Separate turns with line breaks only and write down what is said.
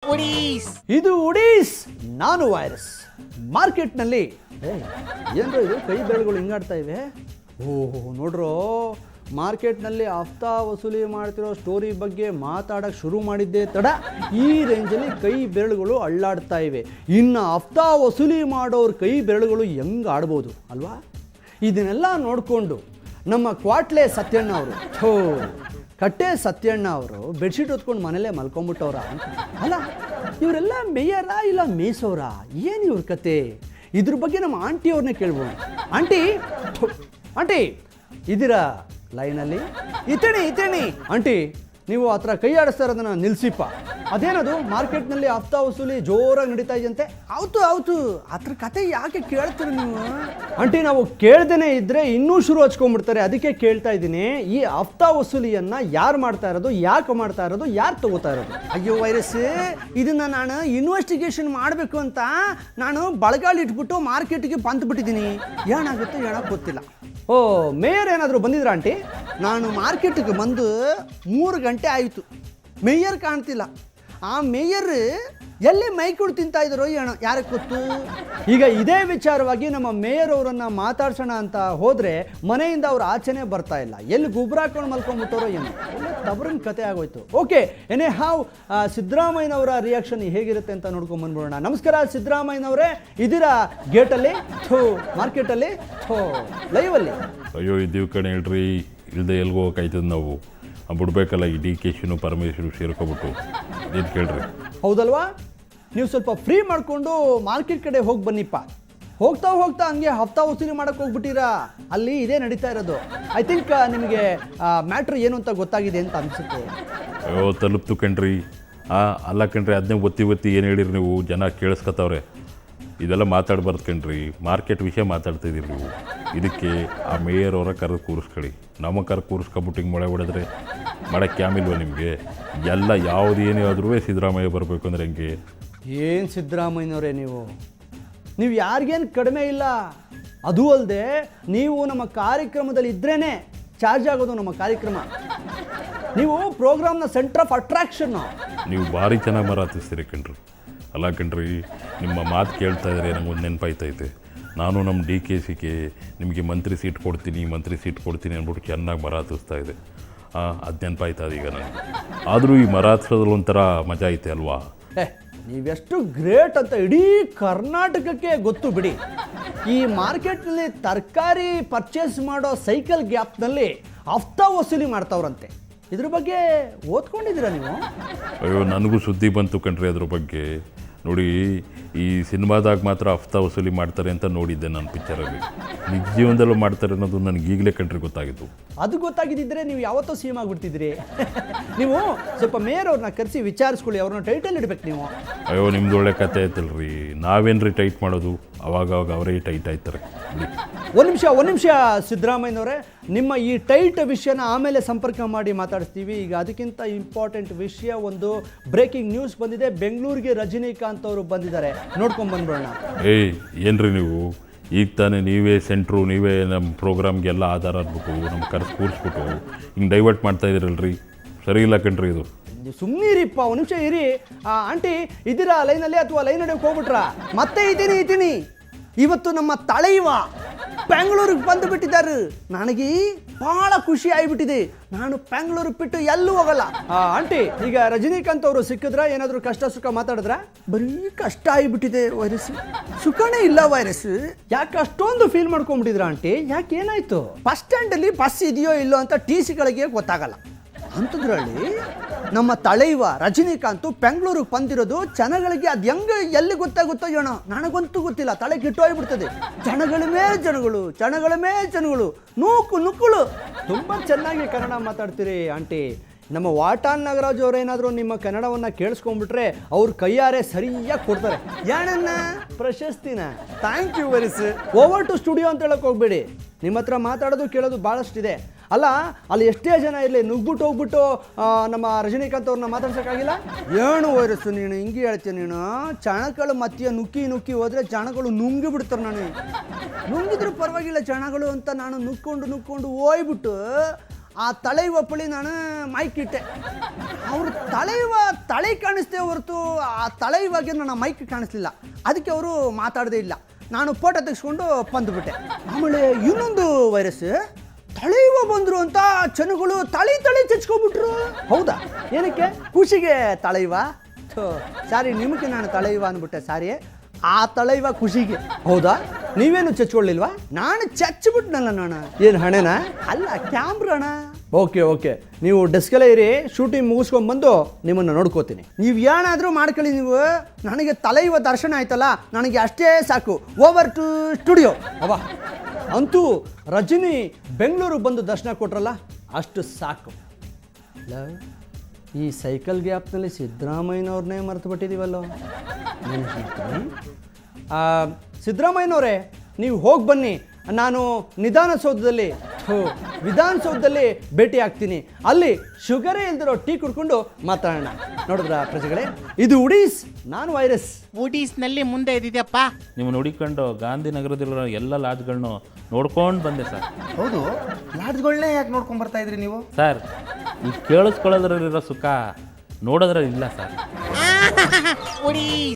ಇದು ಉಡೀಸ್, ನಾನು ವೈರಸ್. ಮಾರ್ಕೆಟ್ನಲ್ಲಿ ಏನೋ ಇದು ಕೈ ಬೆರಳುಗಳು ಹಿಂಗಾಡ್ತಾ ಇವೆ. ಓಹೋ ನೋಡ್ರೋ, ಮಾರ್ಕೆಟ್ನಲ್ಲಿ ಹಫ್ತಾ ವಸೂಲಿ ಮಾಡ್ತಿರೋ ಸ್ಟೋರಿ ಬಗ್ಗೆ ಮಾತಾಡೋಕ್ಕೆ ಶುರು ಮಾಡಿದ್ದೆ ತಡ ಈ ರೇಂಜಲ್ಲಿ ಕೈ ಬೆರಳುಗಳು ಅಳ್ಳಾಡ್ತಾ ಇವೆ. ಇನ್ನು ಹಫ್ತಾ ವಸೂಲಿ ಮಾಡೋರ ಕೈ ಬೆರಳುಗಳು ಹೆಂಗೆ ಆಡ್ಬೋದು ಅಲ್ವಾ? ಇದನ್ನೆಲ್ಲ ನೋಡಿಕೊಂಡು ನಮ್ಮ ಕ್ವಾಟ್ಲೆ ಸತ್ಯಣ್ಣ ಅವರು, ಕಟ್ಟೆ ಸತ್ಯಣ್ಣ ಅವರು ಬೆಡ್ಶೀಟ್ ಹೊತ್ಕೊಂಡು ಮನೇಲೇ ಮಲ್ಕೊಂಬಿಟ್ಟವ್ರ ಅಂತ. ಅಲ್ಲ, ಇವರೆಲ್ಲ ಮೇಯರಾ ಇಲ್ಲ ಮೇಸೋರ? ಏನು ಇವ್ರ ಕತೆ? ಇದ್ರ ಬಗ್ಗೆ ನಮ್ಮ ಆಂಟಿಯವ್ರನ್ನೇ ಕೇಳ್ಬೋದು. ಆಂಟಿ ಆಂಟಿ ಇದ್ದೀರಾ ಲೈನಲ್ಲಿ? ಇತೇಣಿ ಆಂಟಿ, ನೀವು ಆ ಥರ ಕೈ ಆಡಿಸ್ತಾ ಇರೋದನ್ನ ನಿಲ್ಸಿಪ್ಪ. ಅದೇನದು ಮಾರ್ಕೆಟ್ನಲ್ಲಿ ಹಫ್ತಾ ವಸೂಲಿ ಜೋರಾಗಿ ನಡೀತಾ ಇದೆಯಂತೆ? ಹೌದು ಅದ್ರ ಕತೆ ಯಾಕೆ ಕೇಳ್ತೀರಿ ನೀವು? ಆಂಟಿ, ನಾವು ಕೇಳ್ದೇನೆ ಇದ್ರೆ ಇನ್ನೂ ಶುರು ಹಚ್ಕೊಂಡ್ಬಿಡ್ತಾರೆ, ಅದಕ್ಕೆ ಕೇಳ್ತಾ ಇದ್ದೀನಿ. ಈ ಹಫ್ತಾ ವಸೂಲಿಯನ್ನ ಯಾರು ಮಾಡ್ತಾ ಇರೋದು, ಯಾಕೆ ಮಾಡ್ತಾ ಇರೋದು, ಯಾರು ತಗೋತಾ ಇರೋದು? ಅಯ್ಯೋ ವೈರಸ್, ಇದನ್ನ ನಾನು ಇನ್ವೆಸ್ಟಿಗೇಷನ್ ಮಾಡಬೇಕು ಅಂತ ನಾನು ಬಳಗಾಳಿ ಇಟ್ಬಿಟ್ಟು ಮಾರ್ಕೆಟ್ಗೆ ಬಂದ್ಬಿಟ್ಟಿದ್ದೀನಿ. ಏನಾಗುತ್ತೆ ಹೇಳಕ್ ಗೊತ್ತಿಲ್ಲ. ಓ, ಮೇಯರ್ ಏನಾದರೂ ಬಂದಿದ್ರಾ ಆಂಟಿ? ನಾನು ಮಾರ್ಕೆಟ್ಗೆ ಬಂದು 3 ಗಂಟೆ ಆಯಿತು, ಮೇಯರ್ ಕಾಣ್ತಿಲ್ಲ. ಆ ಮೇಯರ್ ಎಲ್ಲಿ ಮೈಕುಳು ತಿಂತಾ ಇದ್ರು ಏನೋ, ಯಾರಿಗೆ ಗೊತ್ತು? ಈಗ ಇದೇ ವಿಚಾರವಾಗಿ ನಮ್ಮ ಮೇಯರ್ ಅವರನ್ನು ಮಾತಾಡ್ಸೋಣ ಅಂತ ಹೋದರೆ ಮನೆಯಿಂದ ಅವ್ರು ಆಚೆನೇ ಬರ್ತಾ ಇಲ್ಲ. ಎಲ್ಲಿ ಗುಬ್ರ ಹಾಕೊಂಡು ಮಲ್ಕೊಂಡ್ಬಿಟ್ಟರೋ ಏನೋ, ಒಳ್ಳೆ ತಬರನ್ ಕತೆ ಆಗೋಯ್ತು. ಓಕೆ, ಎನೇ ಹಾವ್ ಸಿದ್ದರಾಮಯ್ಯನವರ ರಿಯಾಕ್ಷನ್ ಹೇಗಿರುತ್ತೆ ಅಂತ ನೋಡ್ಕೊಂಡು ಬಂದ್ಬಿಡೋಣ. ನಮಸ್ಕಾರ ಸಿದ್ದರಾಮಯ್ಯನವರೇ, ಇದ್ದೀರಾ ಗೇಟಲ್ಲಿ, ಮಾರ್ಕೆಟಲ್ಲಿ, ಲೈವಲ್ಲಿ?
ಅಯ್ಯೋ ಇದ್ದೀವಿ ಕಣೆ ಹೇಳ್ರಿ, ಇಲ್ಲದೆ ಎಲ್ಗೋ ಹೋಗಕ್ಕಾಯ್ತದ ನಾವು. ಬಿಡ್ಬೇಕಲ್ಲ ಈ ಡಿ ಕೆ ಶಿನು ಪರಮೇಶ್ವರು ಸೇರ್ಕೊಬಿಟ್ಟು. ಏನು ಕೇಳ್ರಿ?
ಹೌದಲ್ವಾ? ನೀವು ಸ್ವಲ್ಪ ಫ್ರೀ ಮಾಡಿಕೊಂಡು ಮಾರ್ಕೆಟ್ ಕಡೆ ಹೋಗಿ ಬನ್ನಿಪ್ಪ. ಹೋಗ್ತಾ ಹಂಗೆ ಹಫ್ತಾ ವಸೂಲಿ ಮಾಡೋಕ್ಕೆ ಹೋಗ್ಬಿಟ್ಟಿರಾ? ಅಲ್ಲಿ ಇದೇ ನಡೀತಾ ಇರೋದು. ಐ ಥಿಂಕ್ ನಿಮಗೆ ಮ್ಯಾಟ್ರ್ ಏನು ಅಂತ ಗೊತ್ತಾಗಿದೆ ಅಂತ ಅನಿಸುತ್ತೆ.
ಅಯ್ಯೋ ತಲುಪ್ತು ಕಣ್ರಿ. ಅಲ್ಲ ಕಣ್ರಿ, ಅದನ್ನೇ ಒತ್ತಿ ಏನು ಹೇಳಿರಿ ನೀವು? ಜನ ಕೇಳಿಸ್ಕೊತಾವ್ರೆ. ಇದೆಲ್ಲ ಮಾತಾಡ್ಬಾರ್ದು ಕಣ್ರಿ, ಮಾರ್ಕೆಟ್ ವಿಷಯ ಮಾತಾಡ್ತಿದ್ದೀರಿ ನೀವು. ಇದಕ್ಕೆ ಆ ಮೇಯರ್ ಅವರ ಕರೆದು ಕೂರಿಸ್ಕೊಳ್ಳಿ. ನಮ್ಮ ಕರೆ ಕೂರಿಸ್ಕೊಬಿಟ್ಟು ಹಿಂಗೆ ಮೊಳೆ ಹೊಡೆದ್ರೆ ಮಾಡೋಕ್ಕೆ ಕ್ಯಾಮಿಲ್ವ ನಿಮಗೆ? ಎಲ್ಲ ಯಾವುದು ಏನೇ ಆದ್ರೂ ಸಿದ್ದರಾಮಯ್ಯ ಬರಬೇಕು ಅಂದರೆ ಹೆಂಗೆ?
ಏನು ಸಿದ್ದರಾಮಯ್ಯನವರೇ, ನೀವು ಯಾರಿಗೇನು ಕಡಿಮೆ ಇಲ್ಲ. ಅದೂ ಅಲ್ಲದೆ ನೀವು ನಮ್ಮ ಕಾರ್ಯಕ್ರಮದಲ್ಲಿ ಇದ್ರೇ ಚಾರ್ಜ್ ಆಗೋದು ನಮ್ಮ ಕಾರ್ಯಕ್ರಮ. ನೀವು ಪ್ರೋಗ್ರಾಮ್ನ ಸೆಂಟರ್ ಆಫ್ ಅಟ್ರಾಕ್ಷನ್ನು.
ನೀವು ಭಾರಿ ಚೆನ್ನಾಗಿ ಮರಾತಿಸ್ತೀರಿ ಕಣ್ರಿ. ಅಲ್ಲ ಕಣ್ರಿ, ನಿಮ್ಮ ಮಾತು ಕೇಳ್ತಾ ಇದ್ದಾರೆ ನನಗೊಂದು ನೆನಪಾಯ್ತೈತೆ. ನಾನು ನಮ್ಮ ಡಿ ಕೆ ಸಿಗೆ ನಿಮಗೆ ಮಂತ್ರಿ ಸೀಟ್ ಕೊಡ್ತೀನಿ ಅಂದ್ಬಿಟ್ಟು ಚೆನ್ನಾಗಿ ಮರಾತಿಸ್ತಾ ಇದೆ. ಅದು ನೆನಪಾಯ್ತದ ಈಗ ನನಗೆ. ಆದರೂ ಈ ಮರಾತಿಸೋದ್ರಲ್ಲಿ ಒಂಥರ ಮಜಾ ಐತೆ ಅಲ್ವಾ?
ನೀವೆಷ್ಟು ಗ್ರೇಟ್ ಅಂತ ಇಡೀ ಕರ್ನಾಟಕಕ್ಕೆ ಗೊತ್ತು ಬಿಡಿ. ಈ ಮಾರ್ಕೆಟ್ನಲ್ಲಿ ತರಕಾರಿ ಪರ್ಚೇಸ್ ಮಾಡೋ ಸೈಕಲ್ ಗ್ಯಾಪ್ನಲ್ಲಿ ಹಫ್ತಾ ವಸೂಲಿ ಮಾಡ್ತಾವ್ರಂತೆ. ಇದ್ರ ಬಗ್ಗೆ ಓದ್ಕೊಂಡಿದ್ದೀರಾ ನೀವು?
ಅಯ್ಯೋ, ನನಗೂ ಸುದ್ದಿ ಬಂತು ಕಣ್ರಿ ಅದ್ರ ಬಗ್ಗೆ. ನೋಡಿ, ಈ ಸಿನಿಮಾದಾಗ ಮಾತ್ರ ಹಫ್ತಾ ವಸೂಲಿ ಮಾಡ್ತಾರೆ ಅಂತ ನೋಡಿದ್ದೆ ನಾನು ಪಿಕ್ಚರಲ್ಲಿ. ನಿಜ ಜೀವನದಲ್ಲೂ ಮಾಡ್ತಾರೆ ಅನ್ನೋದು ನನಗೆ ಈಗಲೇ ಕಣ್ರಿ ಗೊತ್ತಾಗಿತ್ತು.
ಅದು ಗೊತ್ತಾಗಿದ್ದಿದ್ರೆ ನೀವು ಯಾವತ್ತೋ ಸಿ ಎಂ ಆಗಿಬಿಡ್ತಿದ್ರಿ. ನೀವು ಸ್ವಲ್ಪ ಮೇಯರ್ ಅವ್ರನ್ನ ಕರೆಸಿ ವಿಚಾರಿಸ್ಕೊಳ್ಳಿ, ಅವ್ರನ್ನ ಟೈಟಲ್ ಇಡ್ಬೇಕು ನೀವು.
ಅಯ್ಯೋ, ನಿಮ್ದು ಒಳ್ಳೆ ಕತೆ ಆಯ್ತಲ್ರಿ. ನಾವೇನ್ರಿ ಟೈಟ್ ಮಾಡೋದು? ಅವಾಗ ಅವರೇ ಟೈಟ್ ಆಯ್ತಾರೆ.
ಒಂದು ನಿಮಿಷ ಸಿದ್ದರಾಮಯ್ಯನವರೇ, ನಿಮ್ಮ ಈ ಟೈಟ್ ವಿಷಯನ ಆಮೇಲೆ ಸಂಪರ್ಕ ಮಾಡಿ ಮಾತಾಡಿಸ್ತೀವಿ. ಈಗ ಅದಕ್ಕಿಂತ ಇಂಪಾರ್ಟೆಂಟ್ ವಿಷಯ, ಒಂದು ಬ್ರೇಕಿಂಗ್ ನ್ಯೂಸ್ ಬಂದಿದೆ. ಬೆಂಗಳೂರಿಗೆ ರಜನಿಕಾಂತ್ ಅವರು ಬಂದಿದ್ದಾರೆ, ನೋಡ್ಕೊಂಡು ಬಂದ್ಬಿಡೋಣ.
ಏನ್ರಿ ನೀವು ಈಗ ತಾನೇ ನೀವೇ ಸೆಂಟ್ರು, ನೀವೇ ನಮ್ಮ ಪ್ರೋಗ್ರಾಮ್ಗೆಲ್ಲ ಆಧಾರ ಅಂದ್ಬಿಟ್ಟು ನಮ್ಮ ಕರೆಸಿ ಕೂರಿಸ್ಬಿಟ್ಟು ಹಿಂಗೆ ಡೈವರ್ಟ್ ಮಾಡ್ತಾ ಇದ್ದೀರಲ್ರಿ, ಸರಿ ಇಲ್ಲ ಕಣ್ರಿ ಇದು.
ಸುಮ್ಮನಿರಿಪ್ಪ, ಒಂದು ನಿಮಿಷ ಇರಿ. ಆಂಟಿ ಇದ್ದೀರಾ ಲೈನಲ್ಲಿ ಅಥವಾ ಲೈನ್ ನಡೆಯೋಕೆ ಹೋಗ್ಬಿಟ್ರಾ? ಮತ್ತೆ ಇದ್ದೀನಿ. ಇವತ್ತು ನಮ್ಮ ತಳೈವ ಬೆಂಗಳೂರಿಗೆ ಬಂದು ಬಿಟ್ಟಿದ್ದಾರೆ. ನನಗೆ ಬಹಳ ಖುಷಿ ಆಗಿಬಿಟ್ಟಿದೆ. ನಾನು ಬೆಂಗಳೂರಿಗೆ ಬಿಟ್ಟು ಎಲ್ಲೂ ಹೋಗಲ್ಲ. ಆಂಟಿ, ಈಗ ರಜನಿಕಾಂತ್ ಅವರು ಸಿಕ್ಕಿದ್ರ? ಏನಾದರೂ ಕಷ್ಟ ಸುಖ ಮಾತಾಡಿದ್ರ? ಬರೀ ಕಷ್ಟ ಆಗಿಬಿಟ್ಟಿದೆ ವೈರಸ್, ಸುಖನೇ ಇಲ್ಲ ವೈರಸ್. ಯಾಕೆ ಅಷ್ಟೊಂದು ಫೀಲ್ ಮಾಡ್ಕೊಂಡ್ಬಿಟ್ಟಿದ್ರ ಆಂಟಿ? ಯಾಕೆ ಏನಾಯ್ತು? ಬಸ್ ಸ್ಟ್ಯಾಂಡಲ್ಲಿ ಬಸ್ ಇದೆಯೋ ಇಲ್ಲೋ ಅಂತ ಟಿ ಸಿಗಳಿಗೆ ಗೊತ್ತಾಗಲ್ಲ. ಅಂಥದ್ರಲ್ಲಿ ನಮ್ಮ ತಳೈವ ರಜನಿಕಾಂತ್ ಬೆಂಗಳೂರಿಗೆ ಬಂದಿರೋದು ಜನಗಳಿಗೆ ಅದು ಹೆಂಗೆ ಎಲ್ಲಿ ಗೊತ್ತಾಗುತ್ತೋ ಏನೋ, ನನಗಂತೂ ಗೊತ್ತಿಲ್ಲ. ತಲೆ ಕೆಟ್ಟೋಗ್ಬಿಡ್ತದೆ. ಜನಗಳ ಮೇ ಜನಗಳು ನುಕ್ಕುಳು. ತುಂಬ ಚೆನ್ನಾಗಿ ಕನ್ನಡ ಮಾತಾಡ್ತೀರಿ ಆಂಟಿ. ನಮ್ಮ ವಾಟಾನ್ ನಾಗರಾಜ್ ಅವರೇನಾದರೂ ನಿಮ್ಮ ಕನ್ನಡವನ್ನು ಕೇಳಿಸ್ಕೊಂಡ್ಬಿಟ್ರೆ ಅವ್ರ ಕೈಯಾರೆ ಸರಿಯಾಗಿ ಕೊಡ್ತಾರೆ. ಏನನ್ನ ಪ್ರಶಸ್ತಿನ. Thank you virus. Over to studio ಅಂತ ಹೇಳಕ್ಕೆ ಹೋಗ್ಬೇಡಿ. ನಿಮ್ಮ ಹತ್ರ ಮಾತಾಡೋದು ಕೇಳೋದು ಭಾಳಷ್ಟಿದೆ. ಅಲ್ಲ, ಅಲ್ಲಿ ಎಷ್ಟೇ ಜನ ಇರಲಿ, ನುಗ್ಬಿಟ್ಟು ಹೋಗ್ಬಿಟ್ಟು ನಮ್ಮ ರಜನಿಕಾಂತ್ ಅವ್ರನ್ನ ಮಾತಾಡ್ಸೋಕ್ಕಾಗಿಲ್ಲ? ಏನು ವೈರಸ್ಸು ನೀನು ಹಿಂಗೆ ಹೇಳ್ತೀನಿ? ನೀನು ಚಣಗಳು ಮತ್ತಿಯ ನುಕ್ಕಿ ಹೋದರೆ ಜನಗಳು ನುಂಗಿ ಬಿಡ್ತಾರೆ. ನಾನು ನುಂಗಿದ್ರು ಪರವಾಗಿಲ್ಲ ಜನಗಳು ಅಂತ ನಾನು ನುಕ್ಕೊಂಡು ಹೋಗ್ಬಿಟ್ಟು ಆ ತಳೆಯುವ ಪಳಿ ನಾನು ಮೈಕ್ ಇಟ್ಟೆ. ಅವರು ತಳೆ ಕಾಣಿಸ್ತೇ ಹೊರತು ಆ ತಳೆಯುವಾಗೆ ನನ್ನ ಮೈಕ್ ಕಾಣಿಸ್ಲಿಲ್ಲ. ಅದಕ್ಕೆ ಅವರು ಮಾತಾಡದೇ ಇಲ್ಲ. ನಾನು ಫೋಟೋ ತೆಗೆಸ್ಕೊಂಡು ಬಂದುಬಿಟ್ಟೆ. ಆಮೇಲೆ ಇನ್ನೊಂದು ವೈರಸ್, ತಳೆಯುವ ಬಂದರು ಅಂತ ಜನಗಳು ತಳಿ ಚಚ್ಕೊಬಿಟ್ರು. ಹೌದಾ? ಏನಕ್ಕೆ? ಖುಷಿಗೆ ತಳೆಯುವ? ಸಾರಿ, ನಿಮಗೆ ನಾನು ತಳೆಯುವ ಅಂದ್ಬಿಟ್ಟೆ. ಸಾರಿ, ಆ ತಳೆಯುವ ಖುಷಿಗೆ. ಹೌದಾ? ನೀವೇನು ಚಚ್ಕೊಳ್ಳಿಲ್ವಾ? ನಾನು ಚಚ್ಚಿಬಿಟ್ನಲ್ಲ ನಾನು. ಏನು ಹಣೆನಾ? ಅಲ್ಲ, ಕ್ಯಾಮ್ರಾಣ. ಓಕೆ, ನೀವು ಡೆಸ್ಕಲ್ಲೇ ಇರಿ, ಶೂಟಿಂಗ್ ಮುಗಿಸ್ಕೊಂಡ್ಬಂದು ನಿಮ್ಮನ್ನು ನೋಡ್ಕೋತೀನಿ. ನೀವು ಏನಾದರೂ ಮಾಡ್ಕೊಳ್ಳಿ, ನೀವು ನನಗೆ ತಲೆಯುವ ದರ್ಶನ ಆಯ್ತಲ್ಲ, ನನಗೆ ಅಷ್ಟೇ ಸಾಕು. Over to studio. ಅವ ಅಂತೂ ರಜನಿ ಬೆಂಗಳೂರು ಬಂದು ದರ್ಶನ ಕೊಟ್ರಲ್ಲ, ಅಷ್ಟು ಸಾಕು. ಈ ಸೈಕಲ್ ಗ್ಯಾಪ್ನಲ್ಲಿ ಸಿದ್ದರಾಮಯ್ಯನವ್ರನ್ನೇ ಮರೆತು ಬಿಟ್ಟಿದ್ದೀವಲ್ಲೋ. ಸಿದ್ದರಾಮಯ್ಯನವರೇ, ನೀವು ಹೋಗಿ ಬನ್ನಿ, ನಾನು ವಿಧಾನಸೌಧದಲ್ಲಿ ಭೇಟಿ ಆಗ್ತೀನಿ. ಅಲ್ಲಿ ಶುಗರೇ ಇಲ್ದಿರೋ ಟೀ ಕುಡ್ಕೊಂಡು ಮಾತಾಡೋಣ. ನೋಡಿದ್ರ ಪ್ರಜೆಗಳೇ, ಇದು ಉಡೀಸ್, ನಾನು ವೈರಸ್.
ಉಡೀಸ್ನಲ್ಲಿ ಮುಂದೆ ಇದ್ದಿದ್ಯಪ್ಪ.
ನೀವು ನೋಡಿಕೊಂಡು ಗಾಂಧಿನಗರದಲ್ಲಿರೋ ಎಲ್ಲ ಲಾಡ್ಜ್ಗಳನ್ನೂ ನೋಡ್ಕೊಂಡು ಬಂದೆ ಸರ್.
ಹೌದು, ಲಾಡ್ಜ್ಗಳನ್ನೇ ಯಾಕೆ ನೋಡ್ಕೊಂಡು ಬರ್ತಾ ಇದ್ರಿ ನೀವು?
ಸರ್, ಈ ಕೇಳಿಸ್ಕೊಳ್ಳೋದ್ರಲ್ಲಿರೋ ಸುಖ ನೋಡೋದ್ರಲ್ಲಿ ಇಲ್ಲ ಸರ್.
ಉಡೀಸ್